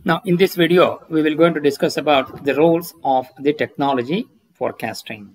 Now, in this video, we will going to discuss about the roles of the technology forecasting.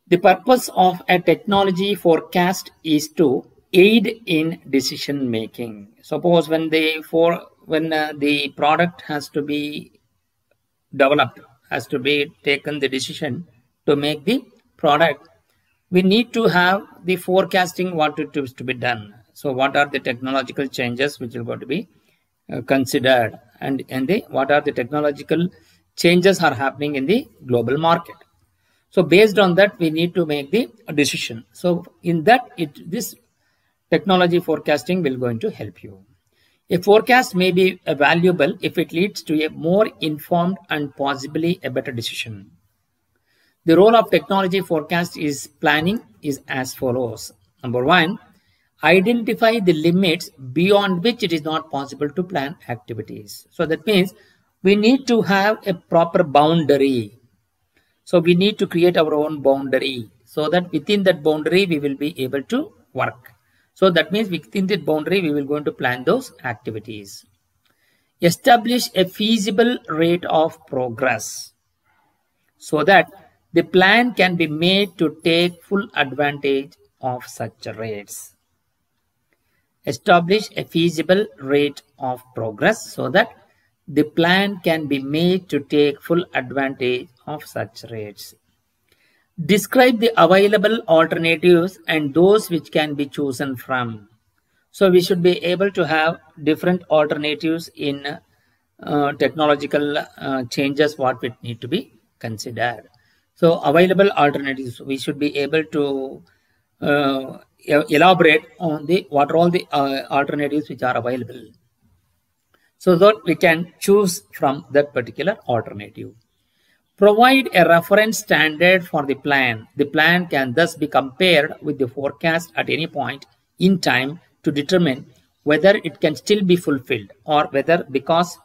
The purpose of a technology forecast is to aid in decision making. Suppose when the product has to be developed, has to be taken the decision to make the product, we need to have the forecasting what it is to be done. So what are the technological changes which are going to be considered, and what are the technological changes are happening in the global market. So based on that, we need to make the decision. So in that, this technology forecasting will going to help you. A forecast may be valuable if it leads to a more informed and possibly a better decision. The role of technology forecast is planning is as follows. Number one, identify the limits beyond which it is not possible to plan activities. So that means we need to have a proper boundary. So we need to create our own boundary so that within that boundary we will be able to work. So that means within that boundary we will going to plan those activities. Establish a feasible rate of progress so that the plan can be made to take full advantage of such rates. Establish a feasible rate of progress so that the plan can be made to take full advantage of such rates. Describe the available alternatives and those which can be chosen from. So we should be able to have different alternatives in technological changes what we need to be considered. So available alternatives, we should be able to elaborate on what are all the alternatives which are available, so that we can choose from that particular alternative. Provide a reference standard for the plan. The plan can thus be compared with the forecast at any point in time to determine whether it can still be fulfilled or whether because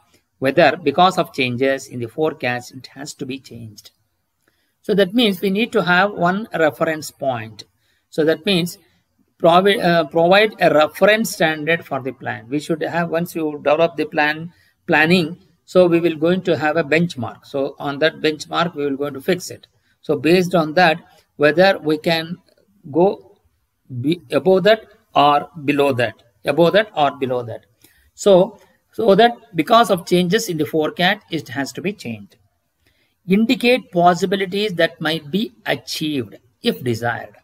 of changes in the forecast it has to be changed. So that means we need to have one reference point. So that means provide a reference standard for the plan. We should have, once you develop the planning, so we will going to have a benchmark. So on that benchmark, we will going to fix it. So based on that, whether we can go above that or below that, So that because of changes in the forecast, it has to be changed. Indicate possibilities that might be achieved if desired.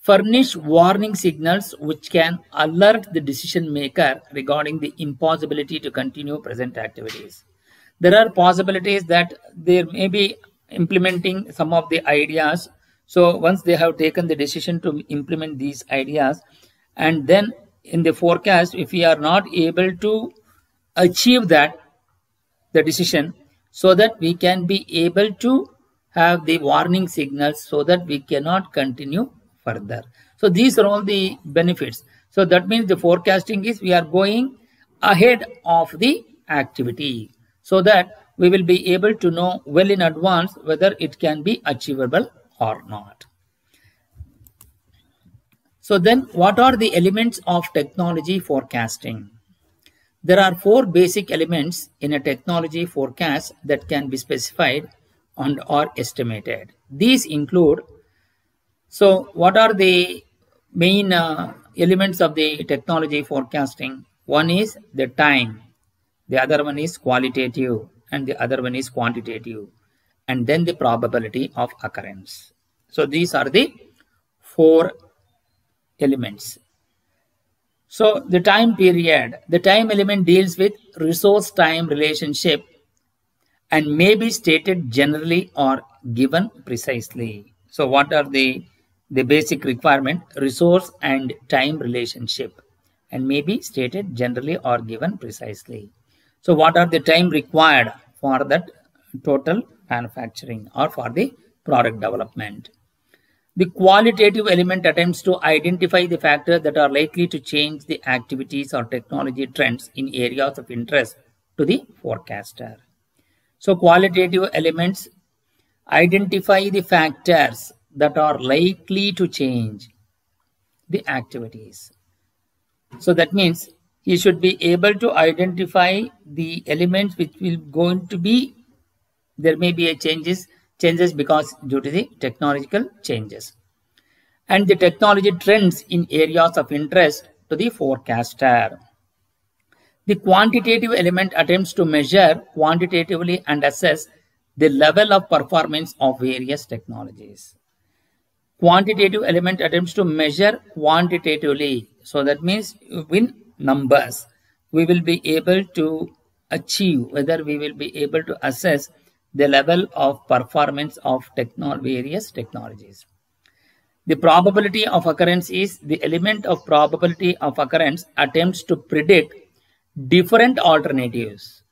Furnish warning signals which can alert the decision maker regarding the impossibility to continue present activities. There are possibilities that they may be implementing some of the ideas. So once they have taken the decision to implement these ideas, and then in the forecast, if we are not able to achieve that, the decision, so that we can be able to have the warning signals so that we cannot continue further. So these are all the benefits. So that means the forecasting is we are going ahead of the activity so that we will be able to know well in advance whether it can be achievable or not. So then what are the elements of technology forecasting? There are 4 basic elements in a technology forecast that can be specified and are estimated. These include, so what are the main elements of the technology forecasting? One is the time, the other one is qualitative, and the other one is quantitative, and then the probability of occurrence. So these are the 4 elements. So the time period, the time element deals with resource-time relationship and may be stated generally or given precisely. So what are the basic requirement? Resource and time relationship, and may be stated generally or given precisely. So what are the time required for that total manufacturing or for the product development? The qualitative element attempts to identify the factors that are likely to change the activities or technology trends in areas of interest to the forecaster. So qualitative elements identify the factors that are likely to change the activities. So that means he should be able to identify the elements which will going to be, there may be a changes because due to the technological changes and the technology trends in areas of interest to the forecaster. The quantitative element attempts to measure quantitatively and assess the level of performance of various technologies. Quantitative element attempts to measure quantitatively. So that means in numbers, we will be able to achieve, whether we will be able to assess the level of performance of various technologies. The probability of occurrence is the element of probability of occurrence attempts to predict different alternatives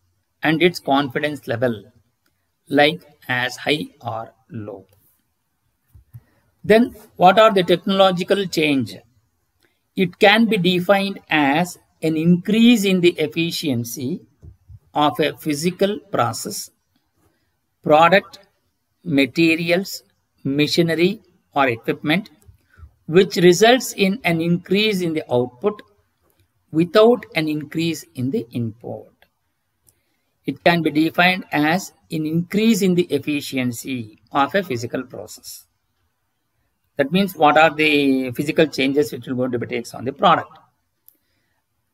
and its confidence level, like as high or low. Then what are the technological change? It can be defined as an increase in the efficiency of a physical process, product, materials, machinery or equipment, which results in an increase in the output without an increase in the input. It can be defined as an increase in the efficiency of a physical process. That means what are the physical changes which will going to be takes on the product?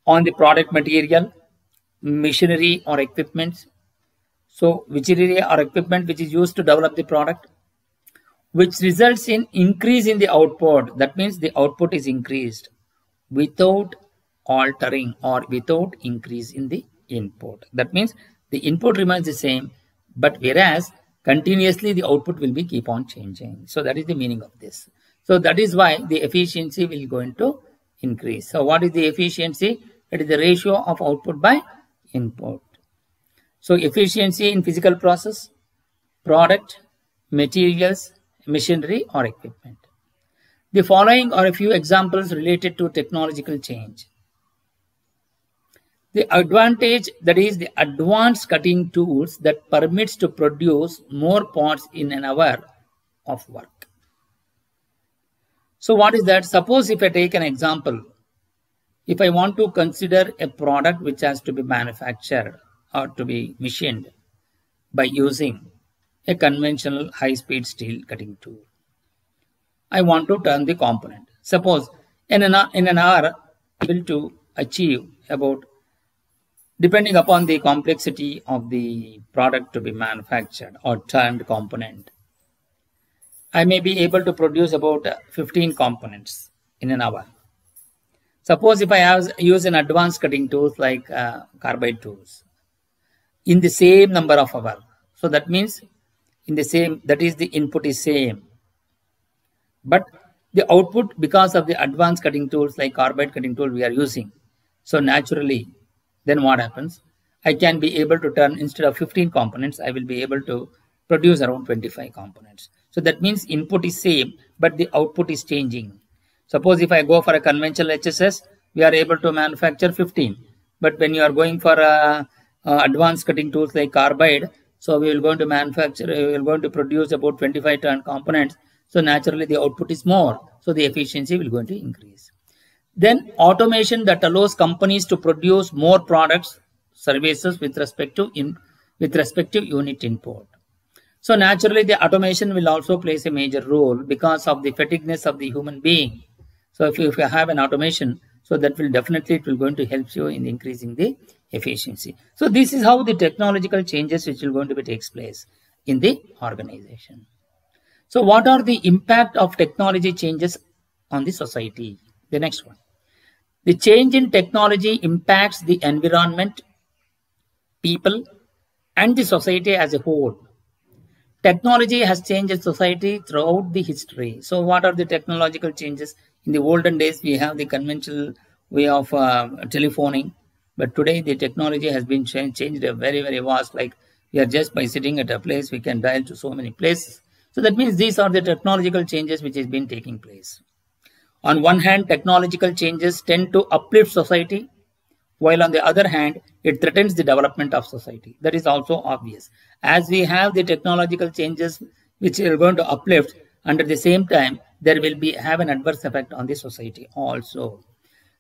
On the product material, machinery or equipment. So machinery or equipment which is used to develop the product, which results in increase in the output. That means the output is increased without altering or without increase in the input. That means the input remains the same, but whereas continuously the output will be keep on changing. So that is the meaning of this. So that is why the efficiency will going to increase. So what is the efficiency? It is the ratio of output by input. So efficiency in physical process, product, materials, machinery or equipment. The following are a few examples related to technological change. The advantage, that is the advanced cutting tools that permits to produce more parts in an hour of work. So what is that? Suppose if I take an example, if I want to consider a product which has to be manufactured or to be machined by using a conventional high-speed steel cutting tool, I want to turn the component. Suppose in an hour, I will to achieve about, depending upon the complexity of the product to be manufactured or turned component, I may be able to produce about 15 components in an hour. Suppose if I use an advanced cutting tools like carbide tools in the same number of hours. So that means in the same, that is the input is same, but the output, because of the advanced cutting tools like carbide cutting tool we are using, so naturally then what happens? I can be able to turn, instead of 15 components, I will be able to produce around 25 components. So that means input is same, but the output is changing. Suppose if I go for a conventional HSS, we are able to manufacture 15. But when you are going for advanced cutting tools like carbide, so we will going to manufacture, we will going to produce about 25 ton components. So naturally the output is more. So the efficiency will going to increase. Then automation that allows companies to produce more products, services with respect to unit input. So naturally the automation will also plays a major role because of the fatigueness of the human being. So if you have an automation, so that will definitely, it will going to help you in increasing the efficiency. So this is how the technological changes which will going to be takes place in the organization. So what are the impact of technology changes on the society? The next one. The change in technology impacts the environment, people, and the society as a whole. Technology has changed society throughout the history. So what are the technological changes? In the olden days, we have the conventional way of telephoning. But today, the technology has been changed very, very vast. Like we are just by sitting at a place, we can dial to so many places. So that means these are the technological changes which has been taking place. On one hand, technological changes tend to uplift society, while on the other hand, it threatens the development of society. That is also obvious. As we have the technological changes which are going to uplift, under the same time, there will be have an adverse effect on the society also.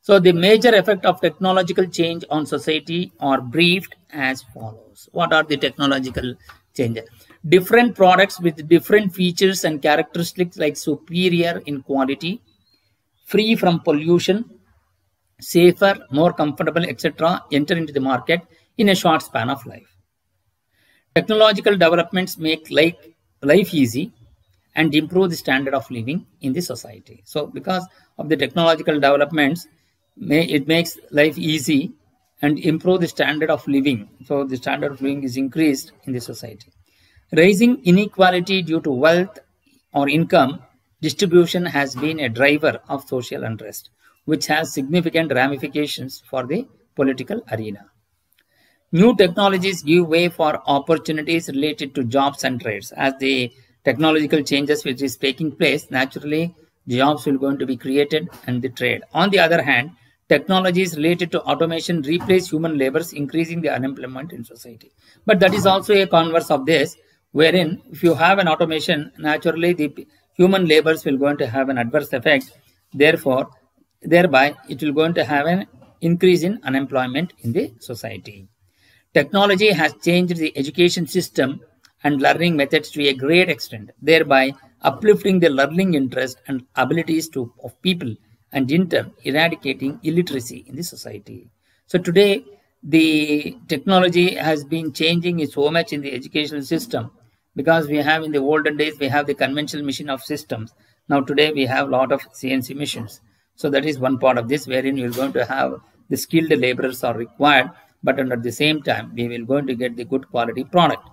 So the major effect of technological change on society are briefed as follows. What are the technological changes? Different products with different features and characteristics like superior in quality, free from pollution, safer, more comfortable, etc. enter into the market in a short span of life. Technological developments make life easy and improve the standard of living in the society. So because of the technological developments, it makes life easy and improve the standard of living. So the standard of living is increased in the society. Raising inequality due to wealth or income distribution has been a driver of social unrest, which has significant ramifications for the political arena. New technologies give way for opportunities related to jobs and trades. As the technological changes which is taking place, naturally jobs will going to be created and the trade. On the other hand, technologies related to automation replace human labors, increasing the unemployment in society. But that is also a converse of this, wherein if you have an automation, naturally the human labors will going to have an adverse effect. Therefore, thereby it will going to have an increase in unemployment in the society. Technology has changed the education system and learning methods to a great extent, thereby uplifting the learning interest and abilities of people and in turn eradicating illiteracy in the society. So today, the technology has been changing so much in the educational system, because we have in the olden days, we have the conventional machine of systems. Now today we have a lot of CNC machines. So that is one part of this, wherein you're going to have the skilled laborers are required, but at the same time, we will going to get the good quality product.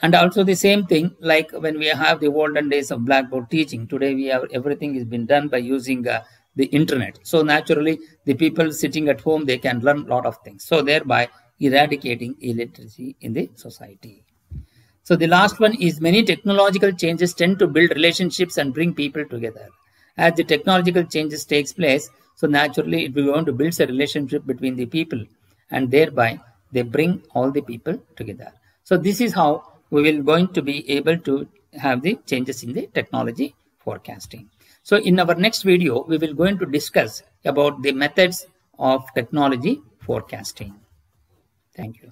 And also the same thing, like when we have the olden days of blackboard teaching, today we have everything has been done by using the internet. So naturally, the people sitting at home, they can learn a lot of things. So thereby eradicating illiteracy in the society. So the last one is many technological changes tend to build relationships and bring people together. As the technological changes takes place, so naturally it will going to build a relationship between the people, and thereby they bring all the people together. So this is how we will going to be able to have the changes in the technology forecasting. So in our next video, we will going to discuss about the methods of technology forecasting. Thank you.